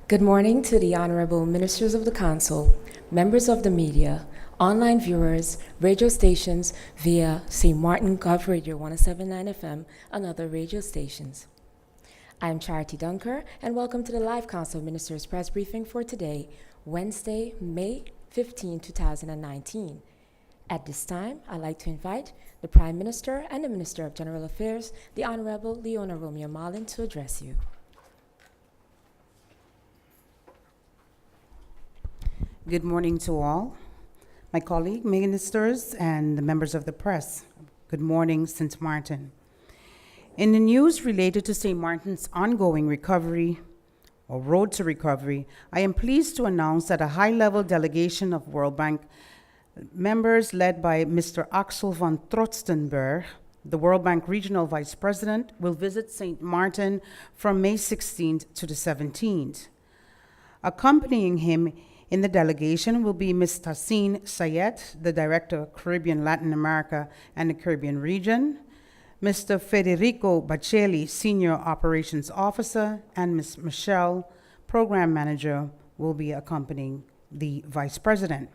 Good morning to the Honorable Ministers of the Council, members of the media, online viewers, radio stations via St. Martin Gov Radio 107.9 FM, and other radio stations. I am Charity Dunker, and welcome to the live Council of Ministers press briefing for today, Wednesday, May 15, 2019. At this time, I'd like to invite the Prime Minister and the Minister of General Affairs, the Honorable Leona Romeo Marlin, to address you. Good morning to all, my colleague, ministers, and the members of the press. Good morning, St. Martin. In the news related to St. Martin's ongoing recovery, or road to recovery, I am pleased to announce that a high-level delegation of World Bank members led by Mr. Axel van Trotstenberg, the World Bank Regional Vice President, will visit St. Martin from May 16th to the 17th. Accompanying him in the delegation will be Ms. Tassine Sayed, the Director of Caribbean, Latin America, and the Caribbean region, Mr. Federico Bacelli, Senior Operations Officer, and Ms. Michelle, Program Manager, will be accompanying the Vice President.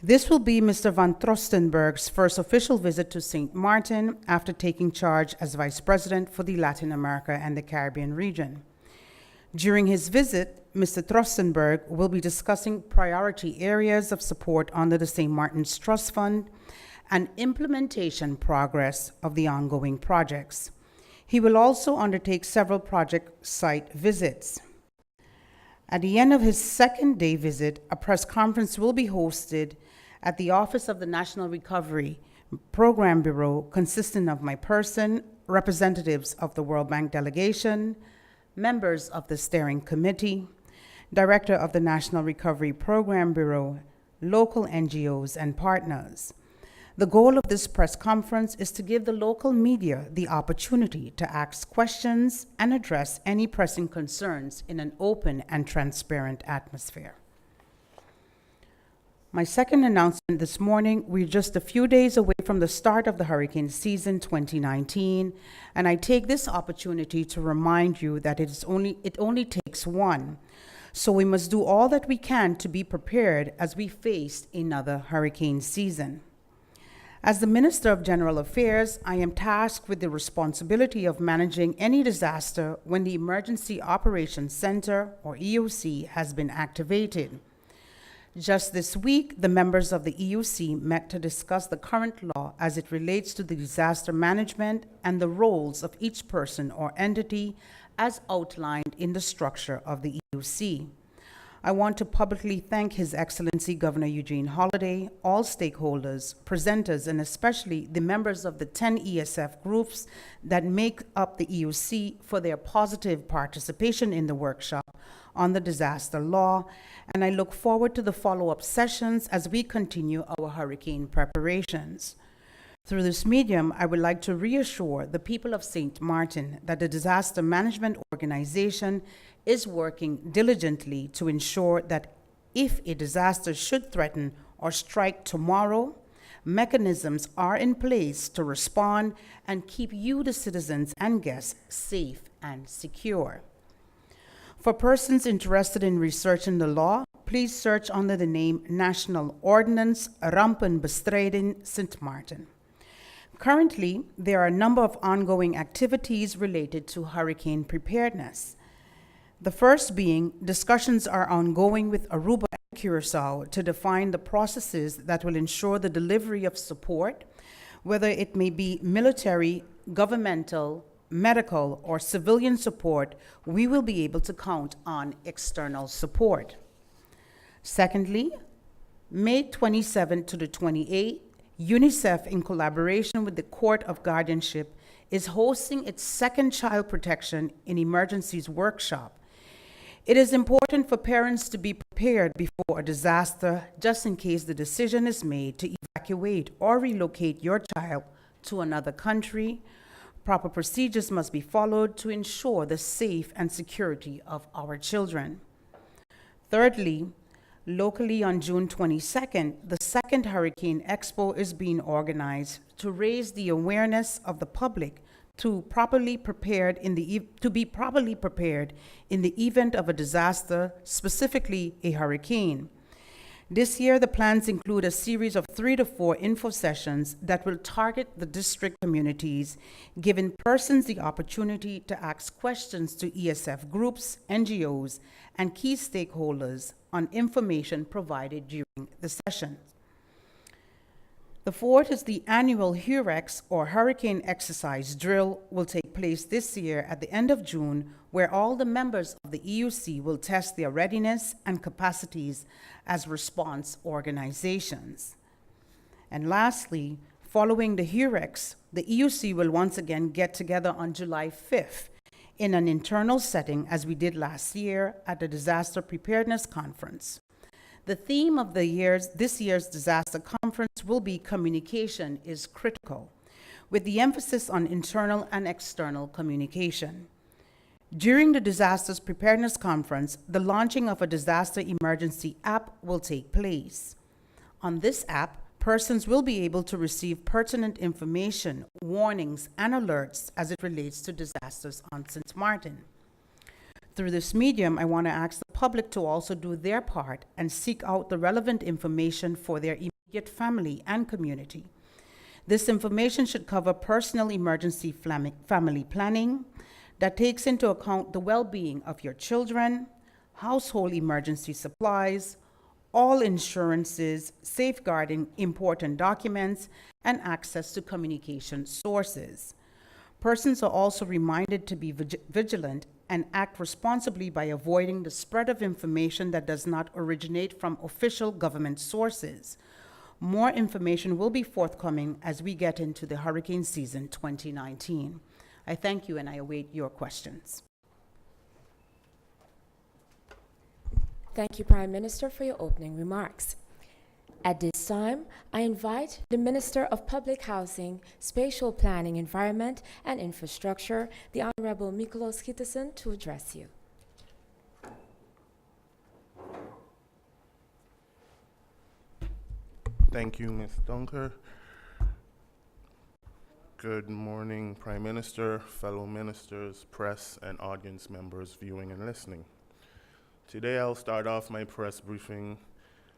This will be Mr. Van Trostenberg's first official visit to St. Martin after taking charge as Vice President for the Latin America and the Caribbean region. During his visit, Mr. Trostenberg will be discussing priority areas of support under the St. Martin's Trust Fund and implementation progress of the ongoing projects. He will also undertake several project site visits. At the end of his second day visit, a press conference will be hosted at the Office of the National Recovery Program Bureau, consisting of my person, representatives of the World Bank delegation, members of the steering committee, director of the National Recovery Program Bureau, local NGOs, and partners. The goal of this press conference is to give the local media the opportunity to ask questions and address any pressing concerns in an open and transparent atmosphere. My second announcement this morning, we're just a few days away from the start of the hurricane season 2019, and I take this opportunity to remind you that it only takes one. So we must do all that we can to be prepared as we face another hurricane season. As the Minister of General Affairs, I am tasked with the responsibility of managing any disaster when the Emergency Operations Center, or EOC, has been activated. Just this week, the members of the EOC met to discuss the current law as it relates to the disaster management and the roles of each person or entity as outlined in the structure of the EOC. I want to publicly thank His Excellency Governor Eugene Holliday, all stakeholders, presenters, and especially the members of the 10 ESF groups that make up the EOC for their positive participation in the workshop on the disaster law, and I look forward to the follow-up sessions as we continue our hurricane preparations. Through this medium, I would like to reassure the people of St. Martin that the Disaster Management Organization is working diligently to ensure that if a disaster should threaten or strike tomorrow, mechanisms are in place to respond and keep you, the citizens and guests, safe and secure. For persons interested in researching the law, please search under the name National Ordinance Rampenbestrijding St. Martin. Currently, there are a number of ongoing activities related to hurricane preparedness. The first being discussions are ongoing with Aruba and Curacao to define the processes that will ensure the delivery of support, whether it may be military, governmental, medical, or civilian support. We will be able to count on external support. Secondly, May 27th to the 28th, UNICEF, in collaboration with the Court of Guardianship, is hosting its second Child Protection in Emergencies workshop. It is important for parents to be prepared before a disaster, just in case the decision is made to evacuate or relocate your child to another country. Proper procedures must be followed to ensure the safe and security of our children. Thirdly, locally on June 22nd, the second Hurricane Expo is being organized to raise the awareness of the public to be properly prepared in the event of a disaster, specifically a hurricane. This year, the plans include a series of 3 to 4 info sessions that will target the district communities, giving persons the opportunity to ask questions to ESF groups, NGOs, and key stakeholders on information provided during the sessions. The fourth is the annual HUREX, or Hurricane Exercise Drill, will take place this year at the end of June, where all the members of the EUC will test their readiness and capacities as response organizations. And lastly, following the HUREX, the EUC will once again get together on July 5th in an internal setting, as we did last year at the Disaster Preparedness Conference. The theme of this year's disaster conference will be Communication is Critical, with the emphasis on internal and external communication. During the Disasters Preparedness Conference, the launching of a disaster emergency app will take place. On this app, persons will be able to receive pertinent information, warnings, and alerts as it relates to disasters on St. Martin. Through this medium, I want to ask the public to also do their part and seek out the relevant information for their immediate family and community. This information should cover personal emergency family planning that takes into account the well-being of your children, household emergency supplies, all insurances, safeguarding important documents, and access to communication sources. Persons are also reminded to be vigilant and act responsibly by avoiding the spread of information that does not originate from official government sources. More information will be forthcoming as we get into the hurricane season 2019. I thank you and I await your questions. Thank you, Prime Minister, for your opening remarks. At this time, I invite the Minister of Public Housing, Spatial Planning, Environment, and Infrastructure, the Honorable Miklos Kitterson, to address you. Thank you, Ms. Dunker. Good morning, Prime Minister, fellow ministers, press, and audience members viewing and listening. Today, I'll start off my press briefing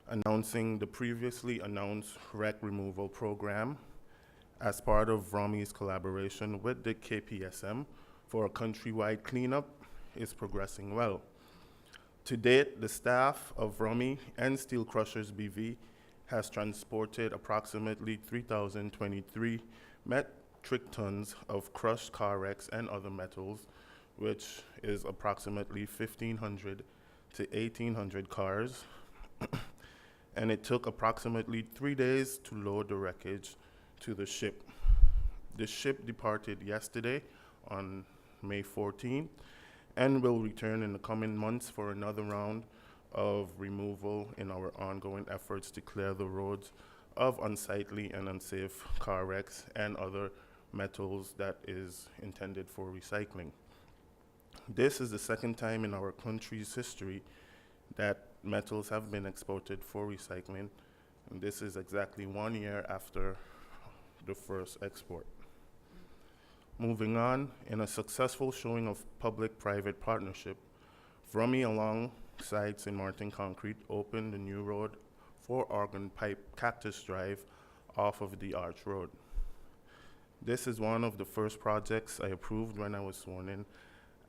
announcing the previously announced wreck removal program as part of VROMI's collaboration with the KPSM for a countrywide cleanup is progressing well. To date, the staff of VROMI and Steel Crushers BV has transported approximately 3,023 metric tons of crushed car wrecks and other metals, which is approximately 1,500 to 1,800 cars, and it took approximately 3 days to load the wreckage to the ship. The ship departed yesterday on May 14th and will return in the coming months for another round of removal in our ongoing efforts to clear the roads of unsightly and unsafe car wrecks and other metals that is intended for recycling. This is the second time in our country's history that metals have been exported for recycling, and this is exactly 1 year after the first export. Moving on, in a successful showing of public-private partnership, VROMI alongside St. Martin Concrete opened the new road for Organ Pipe Cactus Drive off of the Arch Road. This is one of the first projects I approved when I was sworn in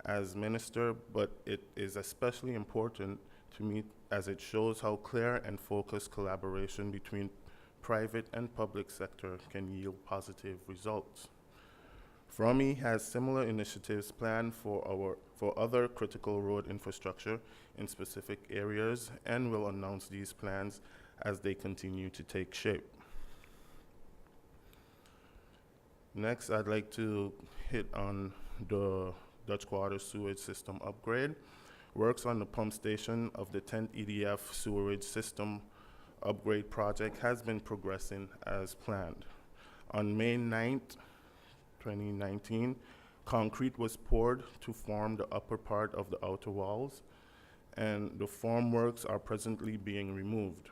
as minister, but it is especially important to me as it shows how clear and focused collaboration between private and public sector can yield positive results. VROMI has similar initiatives planned for other critical road infrastructure in specific areas and will announce these plans as they continue to take shape. Next, I'd like to hit on the Dutch Quarter sewage system upgrade. Works on the pump station of the 10th EDF sewerage system upgrade project has been progressing as planned. On May 9th, 2019, concrete was poured to form the upper part of the outer walls, and the formworks are presently being removed.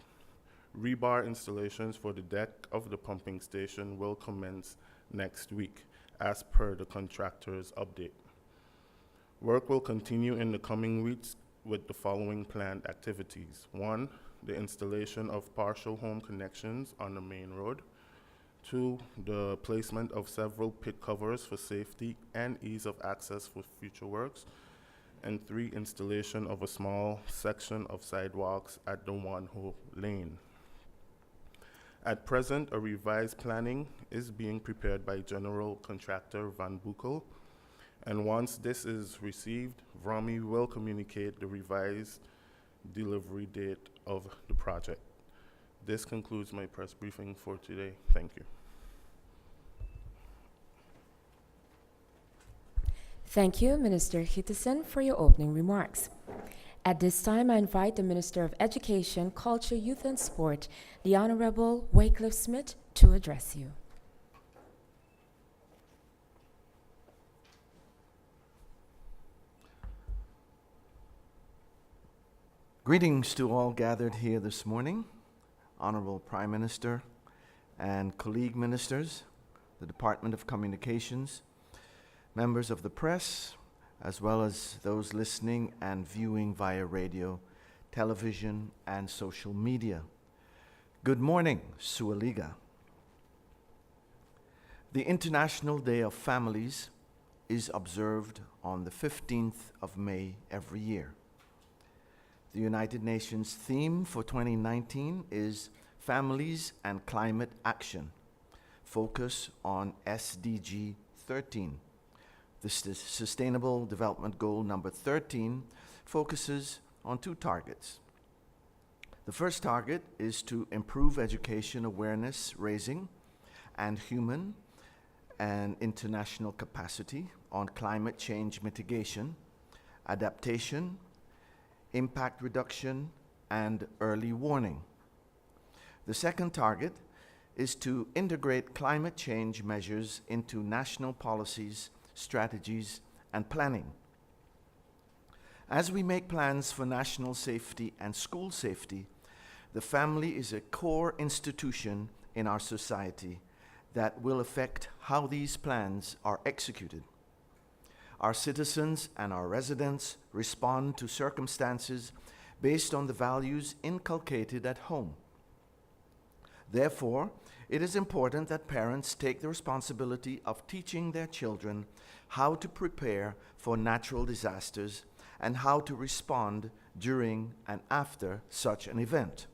Rebar installations for the deck of the pumping station will commence next week, as per the contractor's update. Work will continue in the coming weeks with the following planned activities. 1, the installation of partial home connections on the main road. 2, the placement of several pit covers for safety and ease of access for future works. And 3, installation of a small section of sidewalks at the one-hole lane. At present, a revised planning is being prepared by General Contractor Van Boekel, and once this is received, VROMI will communicate the revised delivery date of the project. This concludes my press briefing for today. Thank you. Thank you, Minister Hittison, for your opening remarks. At this time, I invite the Minister of Education, Culture, Youth and Sport, the Honorable Wycliffe Smith, to address you. Greetings to all gathered here this morning, Honorable Prime Minister and colleague ministers, the Department of Communications, members of the press, as well as those listening and viewing via radio, television, and social media. Good morning, Sualiga. The International Day of Families is observed on the 15th of May every year. The United Nations theme for 2019 is Families and Climate Action, focus on SDG 13. The Sustainable Development Goal number 13 focuses on 2 targets. The first target is to improve education awareness raising and human and international capacity on climate change mitigation, adaptation, impact reduction, and early warning. The second target is to integrate climate change measures into national policies, strategies, and planning. As we make plans for national safety and school safety, the family is a core institution in our society that will affect how these plans are executed. Our citizens and our residents respond to circumstances based on the values inculcated at home. Therefore, it is important that parents take the responsibility of teaching their children how to prepare for natural disasters and how to respond during and after such an event.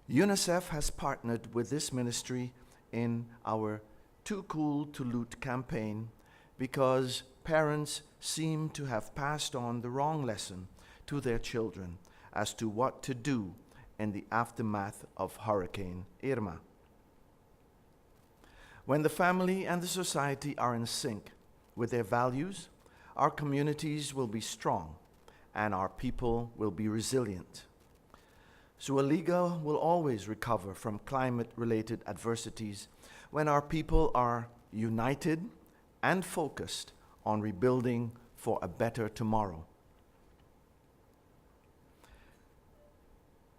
UNICEF has partnered with this ministry in our Too Cool to Loot campaign because parents seem to have passed on the wrong lesson to their children as to what to do in the aftermath of Hurricane Irma. When the family and the society are in sync with their values, our communities will be strong and our people will be resilient. Sualiga will always recover from climate-related adversities when our people are united and focused on rebuilding for a better tomorrow.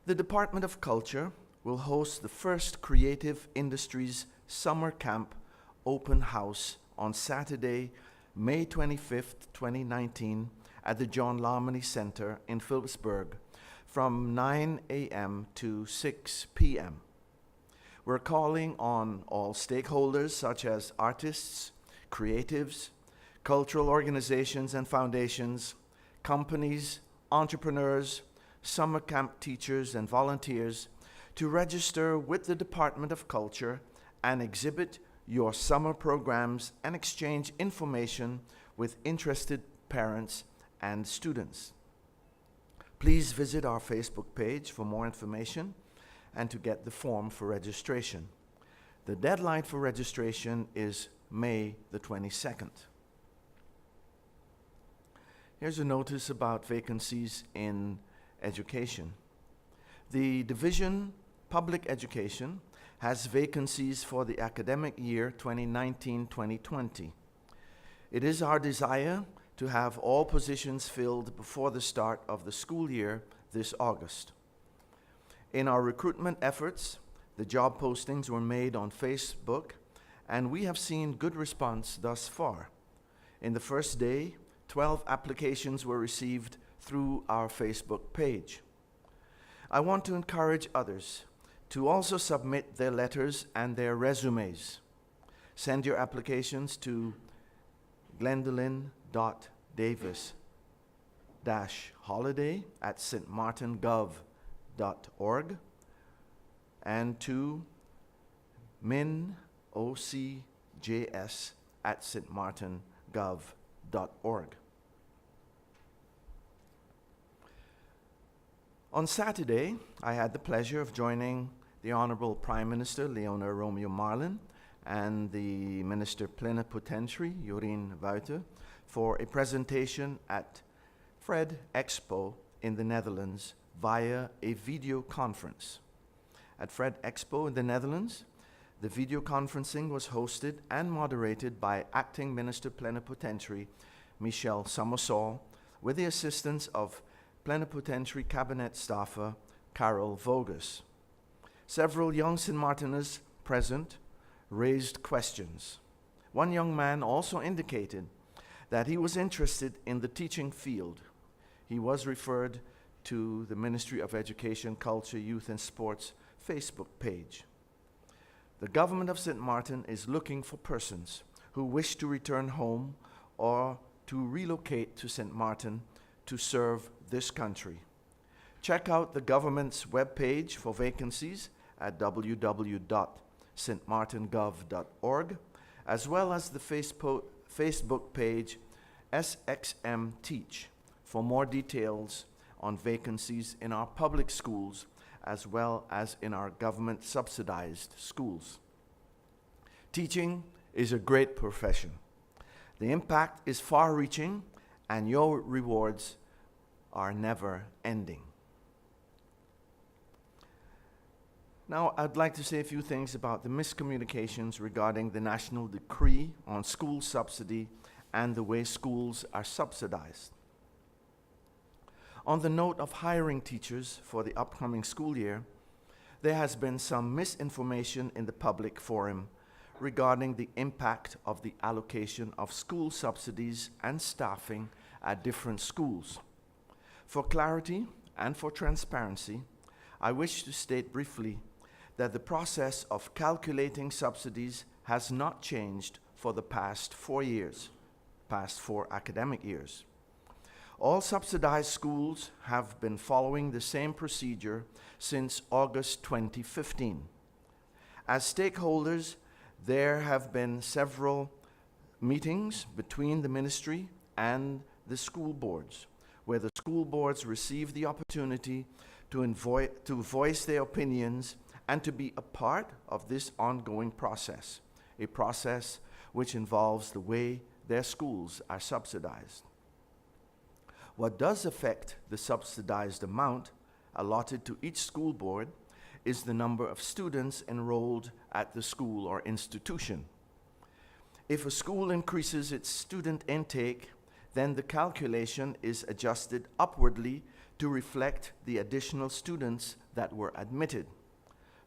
The Department of Culture will host the first Creative Industries Summer Camp Open House on Saturday, May 25th, 2019 at the John Larmony Center in Phillipsburg from 9 a.m. to 6 p.m. We're calling on all stakeholders such as artists, creatives, cultural organizations and foundations, companies, entrepreneurs, summer camp teachers and volunteers to register with the Department of Culture and exhibit your summer programs and exchange information with interested parents and students. Please visit our Facebook page for more information and to get the form for registration. The deadline for registration is May the 22nd. Here's a notice about vacancies in education. The Division Public Education has vacancies for the academic year 2019-2020. It is our desire to have all positions filled before the start of the school year this August. In our recruitment efforts, the job postings were made on Facebook and we have seen good response thus far. In the first day, 12 applications were received through our Facebook page. I want to encourage others to also submit their letters and their resumes. Send your applications to glendolyn.davis-holiday@stmartingov.org and to minocjs@stmartingov.org. On Saturday, I had the pleasure of joining the Honorable Prime Minister Leona Romeo Marlin and the Minister Plenipotentiary Jorien Wouter for a presentation at Fred Expo in the Netherlands via a video conference. At Fred Expo in the Netherlands, the video conferencing was hosted and moderated by Acting Minister Plenipotentiary Michel Samosol with the assistance of Plenipotentiary Cabinet staffer Carol Voges. Several young St. Martiners present raised questions. One young man also indicated that he was interested in the teaching field. He was referred to the Ministry of Education, Culture, Youth and Sports Facebook page. The government of St. Martin is looking for persons who wish to return home or to relocate to St. Martin to serve this country. Check out the government's webpage for vacancies at www.stmartingov.org, as well as the Facebook page SXM Teach for more details on vacancies in our public schools as well as in our government-subsidized schools. Teaching is a great profession. The impact is far-reaching, and your rewards are never ending. Now, I'd like to say a few things about the miscommunications regarding the national decree on school subsidy and the way schools are subsidized. On the note of hiring teachers for the upcoming school year, there has been some misinformation in the public forum regarding the impact of the allocation of school subsidies and staffing at different schools. For clarity and for transparency, I wish to state briefly that the process of calculating subsidies has not changed for the past 4 academic years. All subsidized schools have been following the same procedure since August 2015. As stakeholders, there have been several meetings between the ministry and the school boards, where the school boards receive the opportunity to voice their opinions and to be a part of this ongoing process, a process which involves the way their schools are subsidized. What does affect the subsidized amount allotted to each school board is the number of students enrolled at the school or institution. If a school increases its student intake, then the calculation is adjusted upwardly to reflect the additional students that were admitted.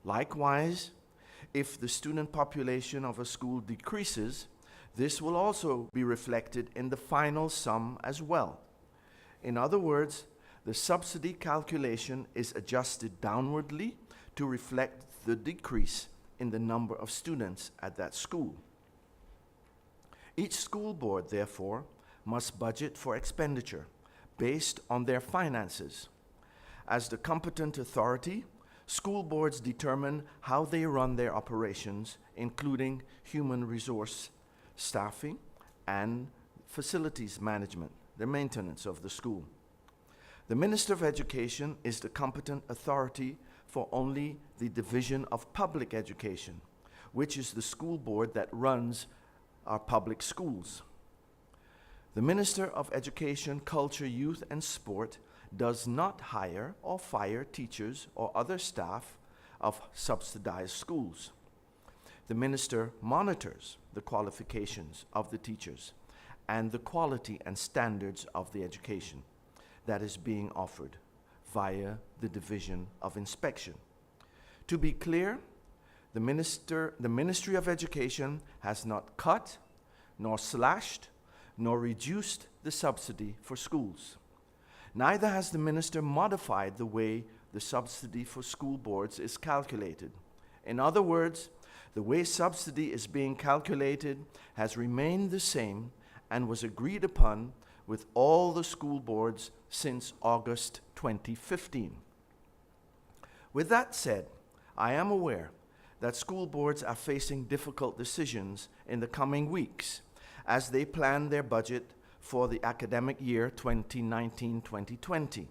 Likewise, if the student population of a school decreases, this will also be reflected in the final sum as well. In other words, the subsidy calculation is adjusted downwardly to reflect the decrease in the number of students at that school. Each school board, therefore, must budget for expenditure based on their finances. As the competent authority, school boards determine how they run their operations, including human resource staffing and facilities management, the maintenance of the school. The Minister of Education is the competent authority for only the Division of Public Education, which is the school board that runs our public schools. The Minister of Education, Culture, Youth and Sport does not hire or fire teachers or other staff of subsidized schools. The Minister monitors the qualifications of the teachers and the quality and standards of the education that is being offered via the Division of Inspection. To be clear, The Ministry of Education has not cut, nor slashed, nor reduced the subsidy for schools. Neither has the minister modified the way the subsidy for school boards is calculated. In other words, the way subsidy is being calculated has remained the same and was agreed upon with all the school boards since August 2015. With that said, I am aware that school boards are facing difficult decisions in the coming weeks as they plan their budget for the academic year 2019-2020.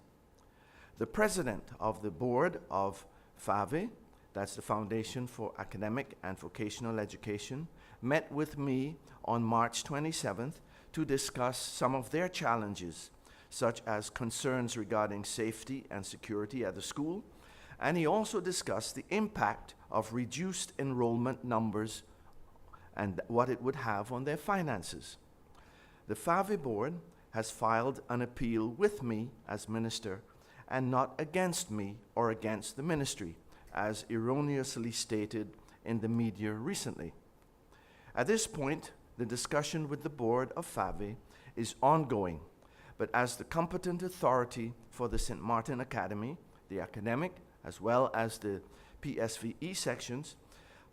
The president of the board of FAVE, that's the Foundation for Academic and Vocational Education, met with me on March 27th to discuss some of their challenges, such as concerns regarding safety and security at the school, and he also discussed the impact of reduced enrollment numbers and what it would have on their finances. The FAVE board has filed an appeal with me as minister and not against me or against the ministry, as erroneously stated in the media recently. At this point, the discussion with the board of FAVE is ongoing, but as the competent authority for the St. Martin Academy, the academic, as well as the PSVE sections,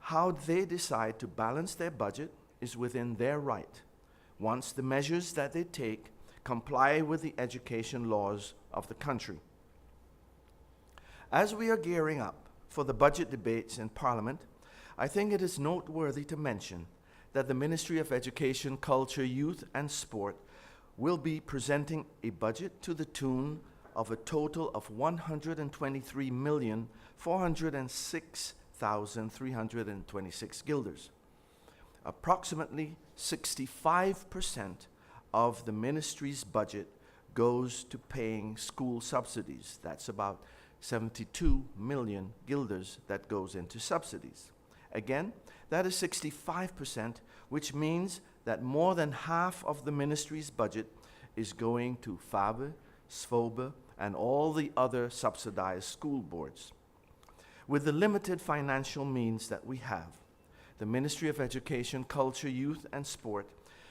how they decide to balance their budget is within their right, once the measures that they take comply with the education laws of the country. As we are gearing up for the budget debates in Parliament, I think it is noteworthy to mention that the Ministry of Education, Culture, Youth and Sport will be presenting a budget to the tune of a total of 123,406,326 guilders. Approximately 65% of the ministry's budget goes to paying school subsidies. That's about 72 million guilders that goes into subsidies. Again, that is 65%, which means that more than half of the ministry's budget is going to FABE, SVOBE, and all the other subsidized school boards. With the limited financial means that we have, the Ministry of Education, Culture, Youth, and Sport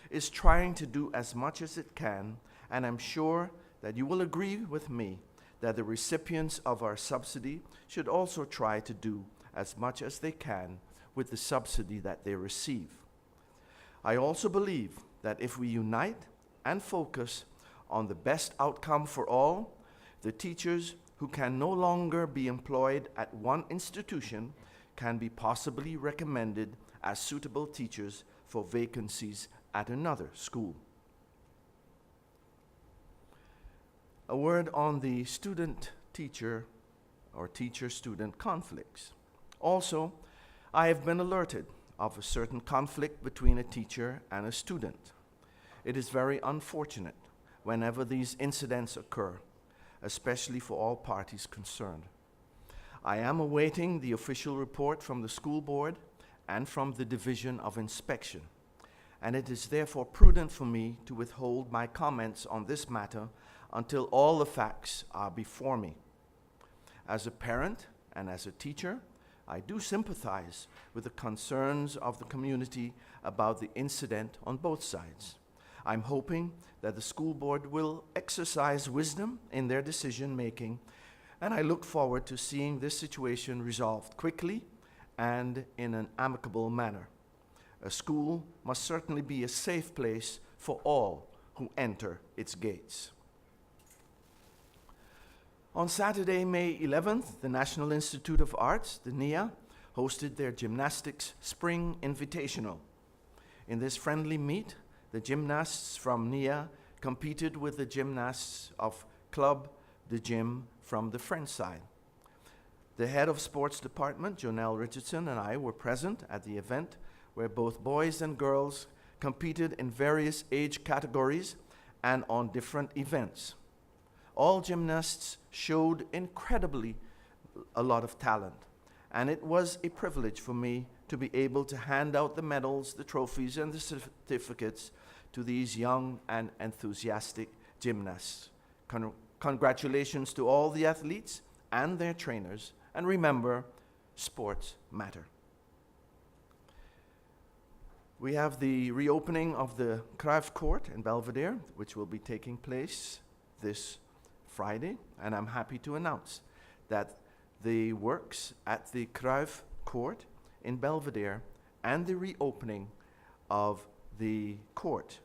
is trying to do as much as it can, and I'm sure that you will agree with me that the recipients of our subsidy should also try to do as much as they can with the subsidy that they receive. I also believe that if we unite and focus on the best outcome for all, the teachers who can no longer be employed at one institution can be possibly recommended as suitable teachers for vacancies at another school. A word on the student-teacher or teacher-student conflicts. Also, I have been alerted of a certain conflict between a teacher and a student. It is very unfortunate whenever these incidents occur, especially for all parties concerned. I am awaiting the official report from the school board and from the Division of Inspection, and it is therefore prudent for me to withhold my comments on this matter until all the facts are before me. As a parent and as a teacher, I do sympathize with the concerns of the community about the incident on both sides. I'm hoping that the school board will exercise wisdom in their decision-making, and I look forward to seeing this situation resolved quickly and in an amicable manner. A school must certainly be a safe place for all who enter its gates. On Saturday, May 11th, the National Institute of Arts, the NIA, hosted their Gymnastics Spring Invitational. In this friendly meet, the gymnasts from NIA competed with the gymnasts of Club de Gym from the French side. The head of sports department, Jonelle Richardson, and I were present at the event where both boys and girls competed in various age categories and on different events. All gymnasts showed incredibly a lot of talent, and it was a privilege for me to be able to hand out the medals, the trophies, and the certificates to these young and enthusiastic gymnasts. Congratulations to all the athletes and their trainers, and remember, sports matter. We have the reopening of the Cruyff Court in Belvedere, which will be taking place this Friday, and I'm happy to announce that the works at the Cruyff Court in Belvedere and the reopening of the court,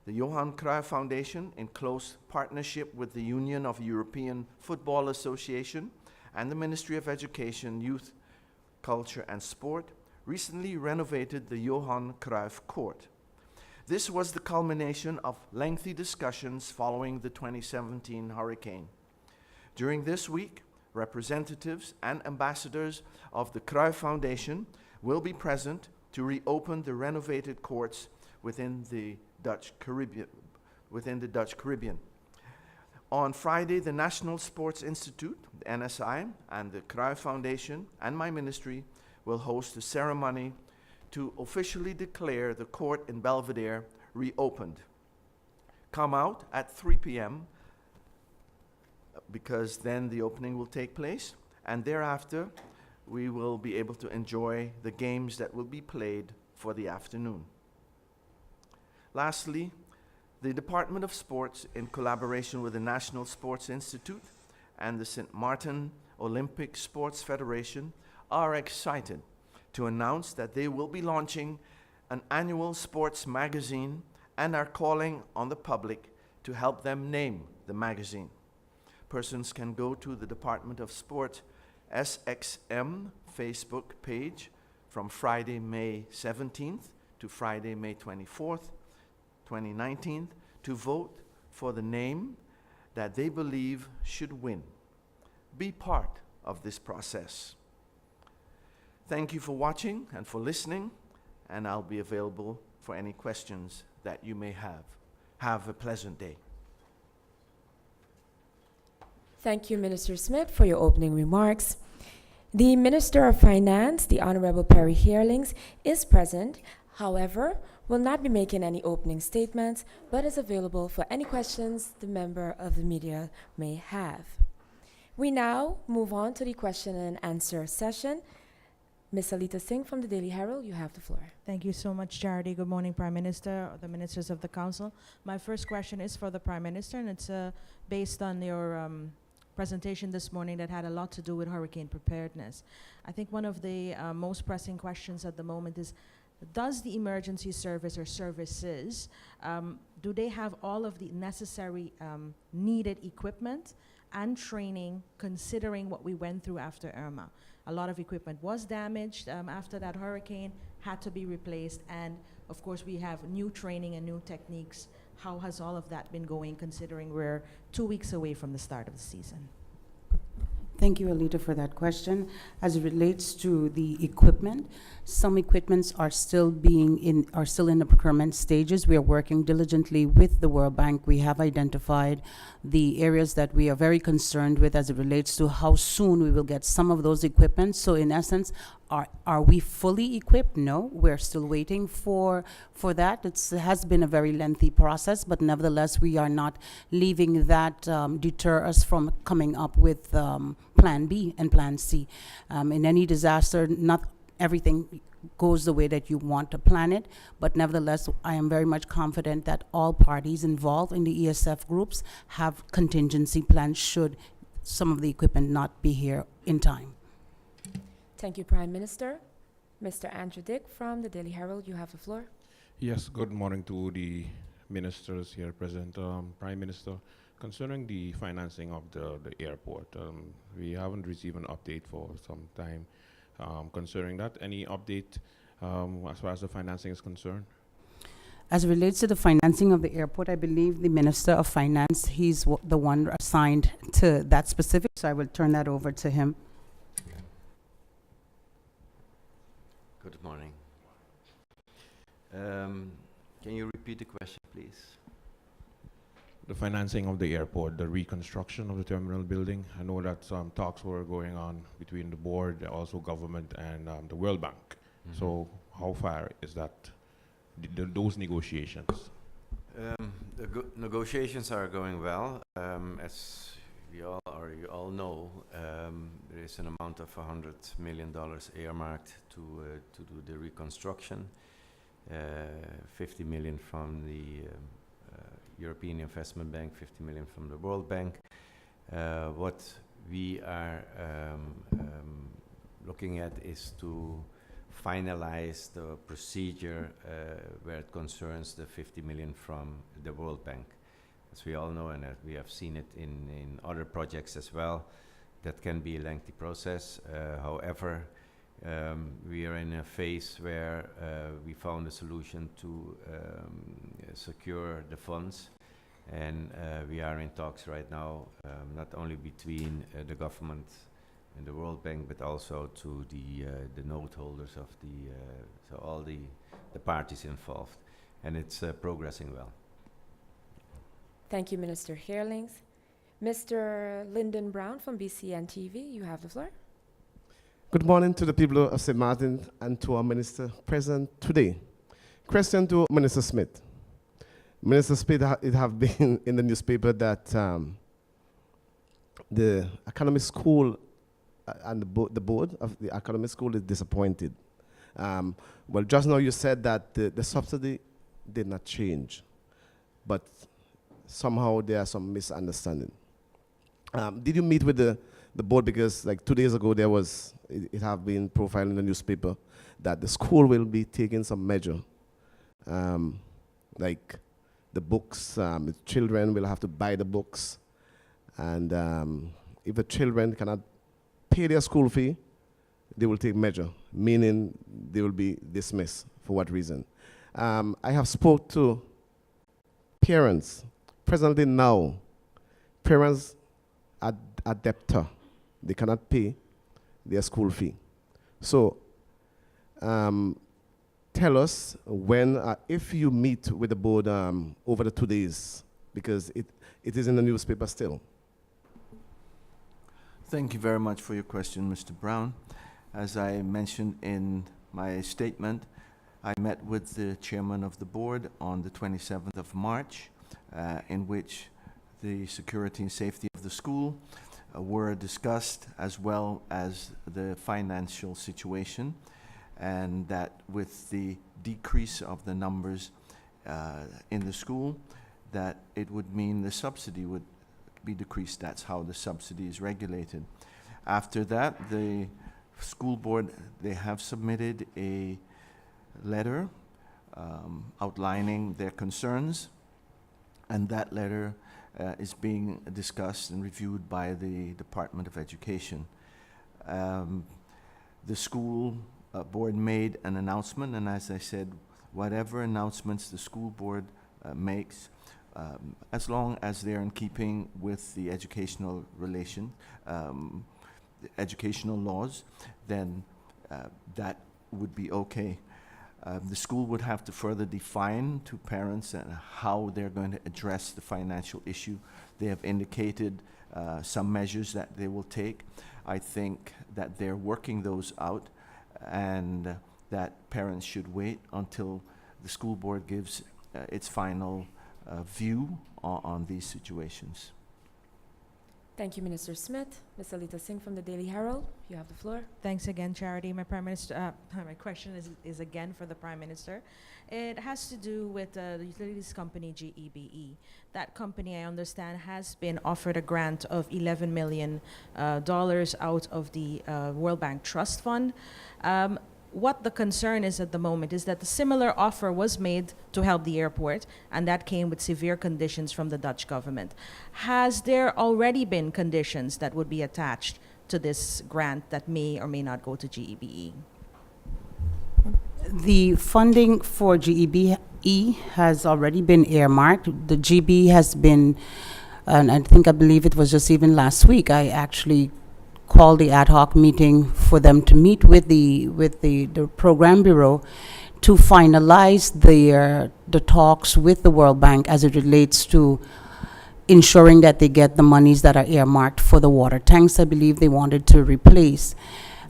the Johan Cruyff Foundation, in close partnership with the Union of European Football Association and the Ministry of Education, Youth, Culture and Sport, recently renovated the Johan Cruyff Court. This was the culmination of lengthy discussions following the 2017 hurricane. During this week, representatives and ambassadors of the Cruyff Foundation will be present to reopen the renovated courts within the Dutch Caribbean. On Friday, the National Sports Institute, the NSI, and the Cruyff Foundation and my ministry will host a ceremony to officially declare the court in Belvedere reopened. Come out at 3 p.m. because then the opening will take place, and thereafter we will be able to enjoy the games that will be played for the afternoon. Lastly, the Department of Sports, in collaboration with the National Sports Institute and the St. Martin Olympic Sports Federation, are excited to announce that they will be launching an annual sports magazine and are calling on the public to help them name the magazine. Persons can go to the Department of Sport SXM Facebook page from Friday, May 17th to Friday, May 24th, 2019, to vote for the name that they believe should win. Be part of this process. Thank you for watching and for listening, and I'll be available for any questions that you may have. Have a pleasant day. Thank you, Minister Smith, for your opening remarks. The Minister of Finance, the Honorable Perry Hearlings, is present, however, will not be making any opening statements, but is available for any questions the member of the media may have. We now move on to the question and answer session. Ms. Alita Singh from the Daily Herald, you have the floor. Thank you so much, Charity. Good morning, Prime Minister, the ministers of the Council. My first question is for the Prime Minister, and it's based on your presentation this morning that had a lot to do with hurricane preparedness. I think one of the most pressing questions at the moment is, does the emergency service or services, do they have all of the necessary needed equipment and training, considering what we went through after Irma? A lot of equipment was damaged after that hurricane, had to be replaced, and of course we have new training and new techniques. How has all of that been going, considering we're 2 weeks away from the start of the season? Thank you, Alita, for that question. As it relates to the equipment, some equipments are still in the procurement stages. We are working diligently with the World Bank. We have identified the areas that we are very concerned with as it relates to how soon we will get some of those equipment. So in essence, are we fully equipped? No, we're still waiting for that. It has been a very lengthy process, but nevertheless, we are not leaving that deter us from coming up with Plan B and Plan C. In any disaster, not everything goes the way that you want to plan it, but nevertheless, I am very much confident that all parties involved in the ESF groups have contingency plans should some of the equipment not be here in time. Thank you, Prime Minister. Mr. Andrew Dick from the Daily Herald, you have the floor. Yes, good morning to the ministers here present. Prime Minister, concerning the financing of the airport, we haven't received an update for some time. Concerning that, any update as far as the financing is concerned? As it relates to the financing of the airport, I believe the Minister of Finance, he's the one assigned to that specific, so I will turn that over to him. Good morning. Can you repeat the question, please? The financing of the airport, the reconstruction of the terminal building. I know that some talks were going on between the board, also government, and the World Bank. Mm-hmm. So how far is that, those negotiations? The negotiations are going well. As you all know, there is an amount of $100 million earmarked to do the reconstruction. 50 million from the European Investment Bank, 50 million from the World Bank. What we are looking at is to finalize the procedure where it concerns the 50 million from the World Bank. As we all know, and we have seen it in other projects as well, that can be a lengthy process. However, we are in a phase where we found a solution to secure the funds, and we are in talks right now, not only between the government and the World Bank, but also to the note holders of so all the parties involved, and it's progressing well. Thank you, Minister Herlings. Mr. Lyndon Brown from BCN TV, you have the floor. Good morning to the people of St. Martin and to our minister present today. Question to Minister Smith. Minister Smith, it have been in the newspaper that the academic school and the board of the academic school is disappointed. Well, just now you said that the subsidy did not change, but somehow there are some misunderstanding. Did you meet with the board? Because like 2 days ago there was, it have been profiled in the newspaper that the school will be taking some measure, like the books, the children will have to buy the books, and if the children cannot pay their school fee, they will take measure, meaning they will be dismissed. For what reason? I have spoke to parents. Presently now, parents are debtor. They cannot pay their school fee. So tell us when, if you meet with the board over the 2 days, because it is in the newspaper still. Thank you very much for your question, Mr. Brown. As I mentioned in my statement, I met with the chairman of the board on the 27th of March, in which the security and safety of the school were discussed, as well as the financial situation, and that with the decrease of the numbers in the school, that it would mean the subsidy would be decreased. That's how the subsidy is regulated. After that, the school board, they have submitted a letter outlining their concerns, and that letter is being discussed and reviewed by the Department of Education. The school board made an announcement, and as I said, whatever announcements the school board makes, as long as they're in keeping with the educational educational laws, then that would be okay. The school would have to further define to parents how they're going to address the financial issue. They have indicated some measures that they will take. I think that they're working those out, and that parents should wait until the school board gives its final view on these situations. Thank you, Minister Smith. Ms. Alita Singh from the Daily Herald, you have the floor. Thanks again, Charity. My Prime Minister, my question is again for the Prime Minister. It has to do with the utilities company GEBE. That company, I understand, has been offered a grant of $11 million out of the World Bank Trust Fund. What the concern is at the moment is that the similar offer was made to help the airport, and that came with severe conditions from the Dutch government. Has there already been conditions that would be attached to this grant that may or may not go to GEBE? The funding for GEBE has already been earmarked. The GB has been, and I believe it was just even last week, I actually called the ad hoc meeting for them to meet with the program bureau to finalize the talks with the World Bank as it relates to ensuring that they get the monies that are earmarked for the water tanks I believe they wanted to replace.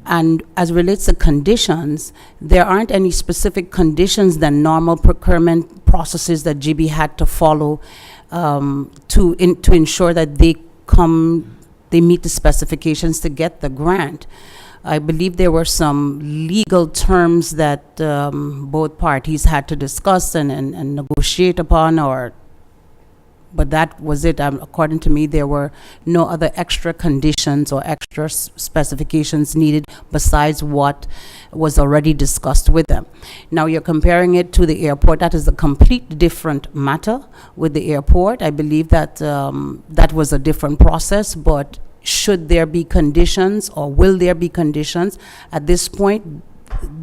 And as it relates to conditions, there aren't any specific conditions than normal procurement processes that GB had to follow to ensure that they meet the specifications to get the grant. I believe there were some legal terms that both parties had to discuss and negotiate upon, but that was it. According to me, there were no other extra conditions or extra specifications needed besides what was already discussed with them. Now you're comparing it to the airport. That is a complete different matter with the airport. I believe that that was a different process, but should there be conditions or will there be conditions at this point?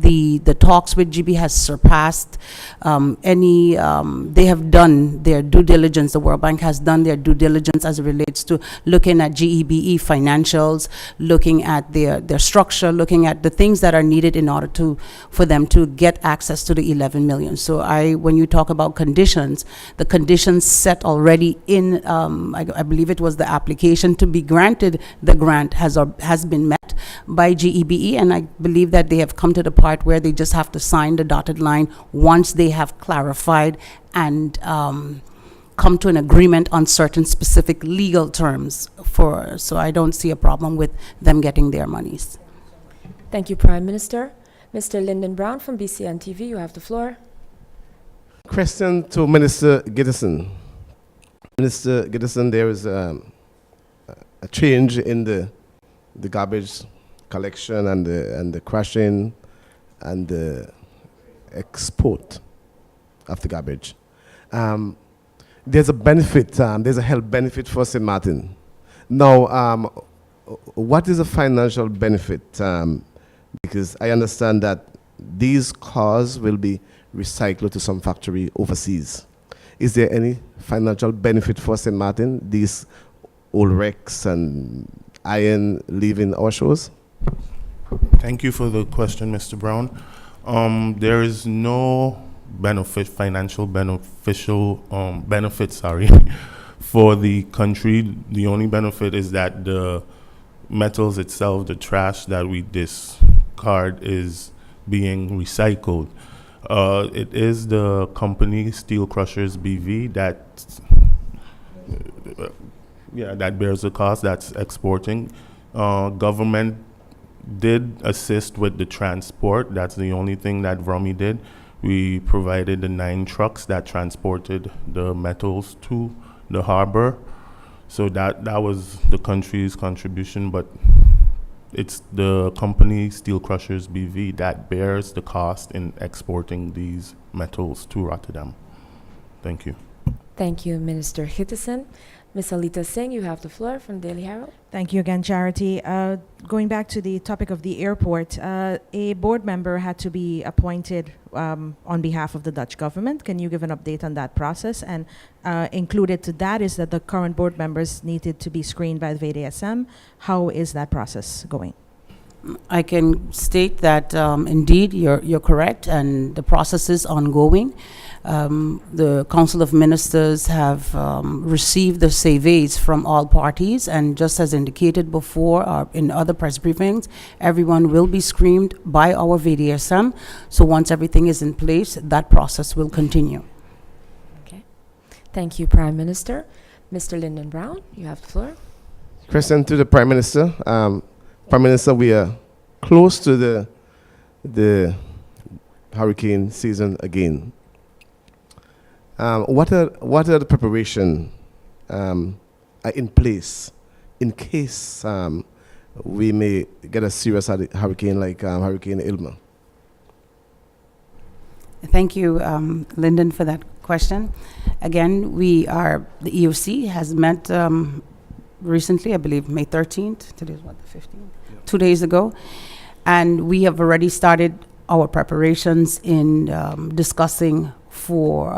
The talks with GB has surpassed they have done their due diligence. The World Bank has done their due diligence as it relates to looking at GEBE financials, looking at their structure, looking at the things that are needed in order for them to get access to the 11 million. So when you talk about conditions, the conditions set already in, I believe it was the application to be granted the grant has been met by GEBE, and I believe that they have come to the part where they just have to sign the dotted line once they have clarified and come to an agreement on certain specific legal terms. So I don't see a problem with them getting their monies. Thank you, Prime Minister. Mr. Lyndon Brown from BCN TV, you have the floor. Question to Minister Gittison. Minister Gittison, there is a change in the garbage collection and the crushing and the export of the garbage. There's a benefit, there's a health benefit for St. Martin. Now, what is the financial benefit? Because I understand that these cars will be recycled to some factory overseas. Is there any financial benefit for St. Martin, these old wrecks and iron leaving our shores? Thank you for the question, Mr. Brown. There is no financial benefit, for the country. The only benefit is that the metals itself, the trash that we discard, is being recycled. It is the company Steel Crushers BV that bears the cost, that's exporting. Government did assist with the transport. That's the only thing that VROMI did. We provided the 9 trucks that transported the metals to the harbor. So that was the country's contribution, but it's the company Steel Crushers BV that bears the cost in exporting these metals to Rotterdam. Thank you. Thank you, Minister Gittison. Ms. Alita Singh, you have the floor from Daily Herald. Thank you again, Charity. Going back to the topic of the airport, a board member had to be appointed on behalf of the Dutch government. Can you give an update on that process? And included to that is that the current board members needed to be screened by the VDSM. How is that process going? I can state that indeed you're correct, and the process is ongoing. The Council of Ministers have received the surveys from all parties, and just as indicated before in other press briefings, everyone will be screened by our VDSM. So once everything is in place, that process will continue. Okay. Thank you, Prime Minister. Mr. Lyndon Brown, you have the floor. Question to the Prime Minister. Prime Minister, we are close to the hurricane season again. What are the preparations in place in case we may get a serious hurricane like Hurricane Irma? Thank you, Lyndon, for that question. Again, the EOC has met recently, I believe May 13th. Today is what, the 15th? Yep. 2 days ago. And we have already started our preparations in discussing for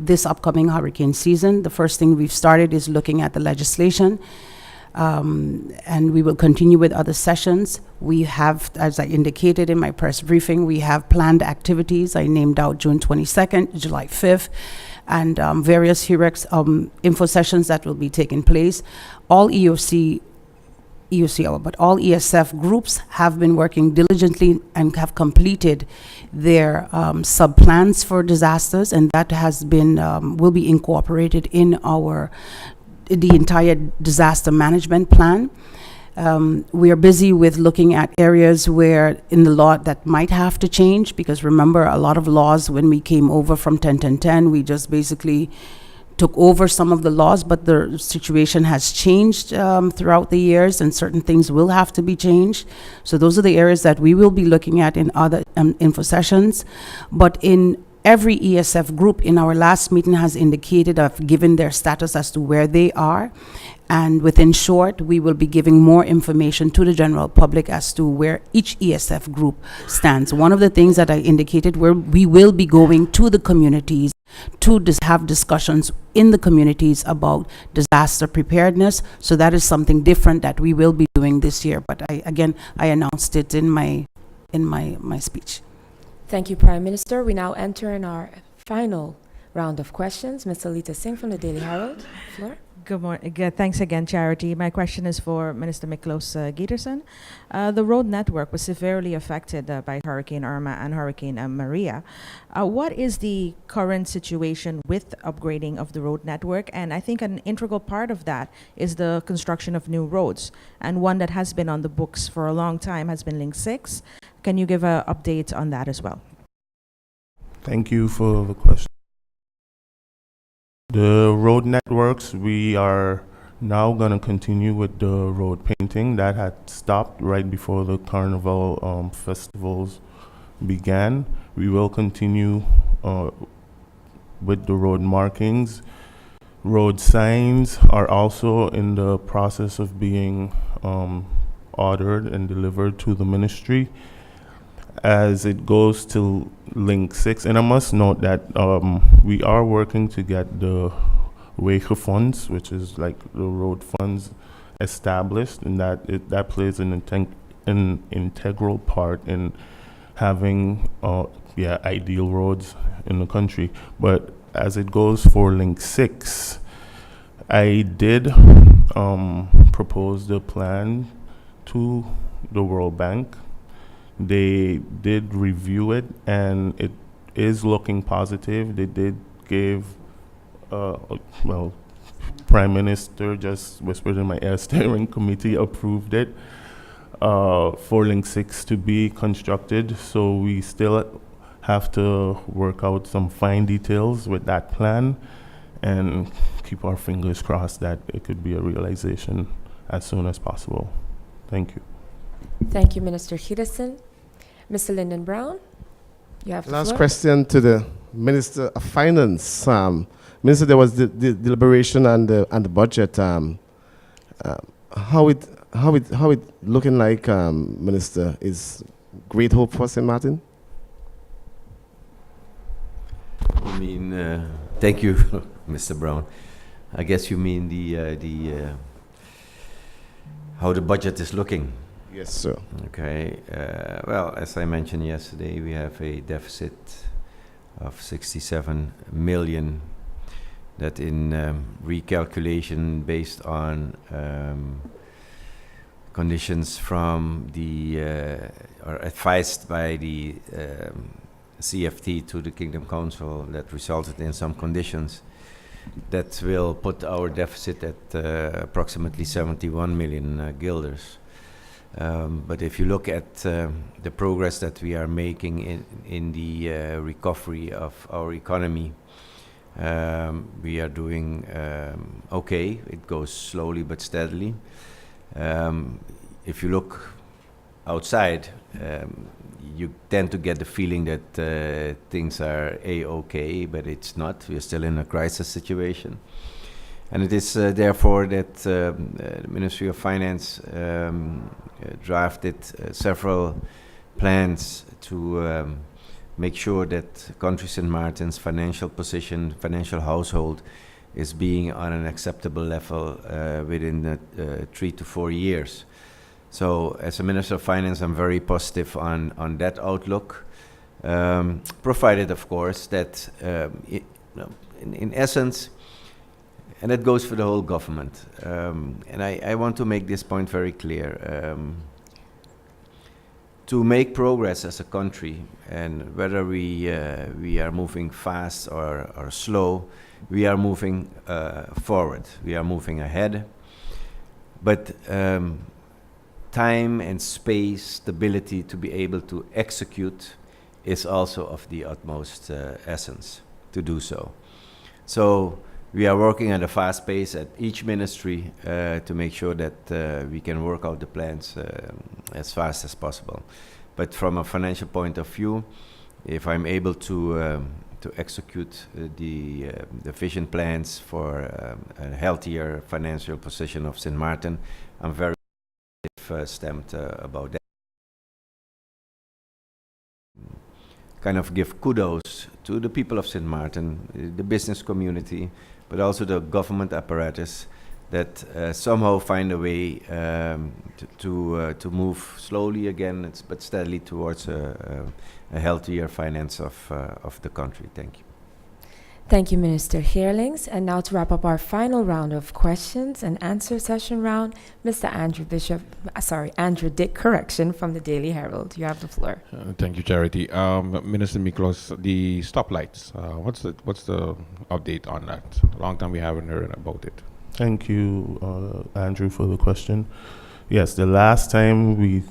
this upcoming hurricane season. The first thing we've started is looking at the legislation, and we will continue with other sessions. We have, as I indicated in my press briefing, we have planned activities. I named out June 22nd, July 5th, and various HEREX info sessions that will be taking place. All but all ESF groups have been working diligently and have completed their sub-plans for disasters, and that has been, will be incorporated in the entire disaster management plan. We are busy with looking at areas where in the law that might have to change, because remember, a lot of laws when we came over from 10, we just basically took over some of the laws, but the situation has changed throughout the years, and certain things will have to be changed. So those are the areas that we will be looking at in other info sessions. But in every ESF group in our last meeting has indicated, have given their status as to where they are. And within short, we will be giving more information to the general public as to where each ESF group stands. One of the things that I indicated, where we will be going to the communities to have discussions in the communities about disaster preparedness. So that is something different that we will be doing this year. But I announced it in my speech. Thank you, Prime Minister. We now enter in our final round of questions. Ms. Alita Singh from the Daily Herald. Floor. Good morning. Thanks again, Charity. My question is for Minister Miklos Gietersen. The road network was severely affected by Hurricane Irma and Hurricane Maria. What is the current situation with upgrading of the road network? And I think an integral part of that is the construction of new roads. And one that has been on the books for a long time has been Link 6. Can you give an update on that as well? Thank you for the question. The road networks, we are now going to continue with the road painting. That had stopped right before the Carnival festivals began. We will continue with the road markings. Road signs are also in the process of being ordered and delivered to the ministry as it goes to Link 6. And I must note that we are working to get the Wege funds, which is like the road funds, established, and that plays an integral part in having ideal roads in the country. But as it goes for Link 6, I did propose the plan to the World Bank. They did review it, and it is looking positive. They did give, Prime Minister just whispered in my ear, steering committee approved it for Link 6 to be constructed. So we still have to work out some fine details with that plan and keep our fingers crossed that it could be a realization as soon as possible. Thank you. Thank you, Minister Gietersen. Mr. Lyndon Brown, you have the Last floor. question to the Minister of Finance. Minister, there was the deliberation and the budget. How it looking like, Minister? Is great hope for St. Martin? I mean, thank you, Mr. Brown. I guess you mean the how the budget is looking. Yes, sir. Okay. Well, as I mentioned yesterday, we have a deficit of 67 million. That in recalculation based on conditions from the or advised by the CFT to the Kingdom Council, that resulted in some conditions that will put our deficit at approximately 71 million guilders. But if you look at the progress that we are making in the recovery of our economy, we are doing okay. It goes slowly but steadily. If you look outside, you tend to get the feeling that things are a-okay, but it's not. We're still in a crisis situation. And it is therefore that the Ministry of Finance drafted several plans to make sure that country St. Martin's financial position, financial household, is being on an acceptable level within 3 to 4 years. So as a Minister of Finance, I'm very positive on that outlook, provided, of course, that in essence, and that goes for the whole government. And I want to make this point very clear. To make progress as a country, and whether we are moving fast or slow, we are moving forward. We are moving ahead. But time and space, stability to be able to execute is also of the utmost essence to do so. So we are working at a fast pace at each ministry to make sure that we can work out the plans as fast as possible. But from a financial point of view, if I'm able to execute the vision plans for a healthier financial position of St. Martin, I'm very stamped about that. Kind of give kudos to the people of St. Martin, the business community, but also the government apparatus that somehow find a way to move slowly again, but steadily towards a healthier finance of the country. Thank you. Thank you, Minister Heerlings. And now to wrap up our final round of questions and answer session round, Mr. Andrew Dick Correction from the Daily Herald. You have the floor. Thank you, Charity. Minister Miklos, the stoplights, what's the update on that? A long time we haven't heard about it. Thank you, Andrew, for the question. Yes, the last time we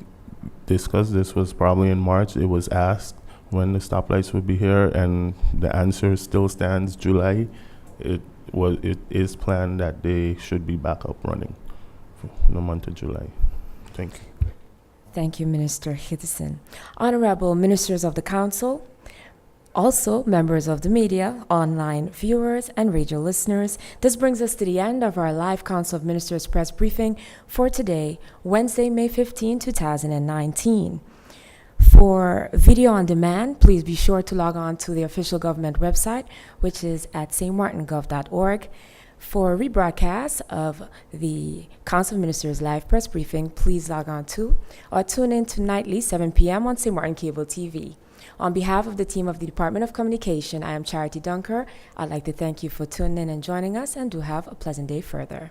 discussed this was probably in March. It was asked when the stoplights would be here, and the answer still stands, July. It is planned that they should be back up running in the month of July. Thank you. Thank you, Minister Hitchison. Honorable Ministers of the Council, also members of the media, online viewers, and radio listeners, this brings us to the end of our live Council of Ministers press briefing for today, Wednesday, May 15, 2019. For video on demand, please be sure to log on to the official government website, which is at stmartingov.org. For rebroadcast of the Council of Ministers live press briefing, please log on to or tune in to nightly 7 p.m. on St. Martin Cable TV. On behalf of the team of the Department of Communication, I am Charity Dunker. I'd like to thank you for tuning in and joining us, and do have a pleasant day further.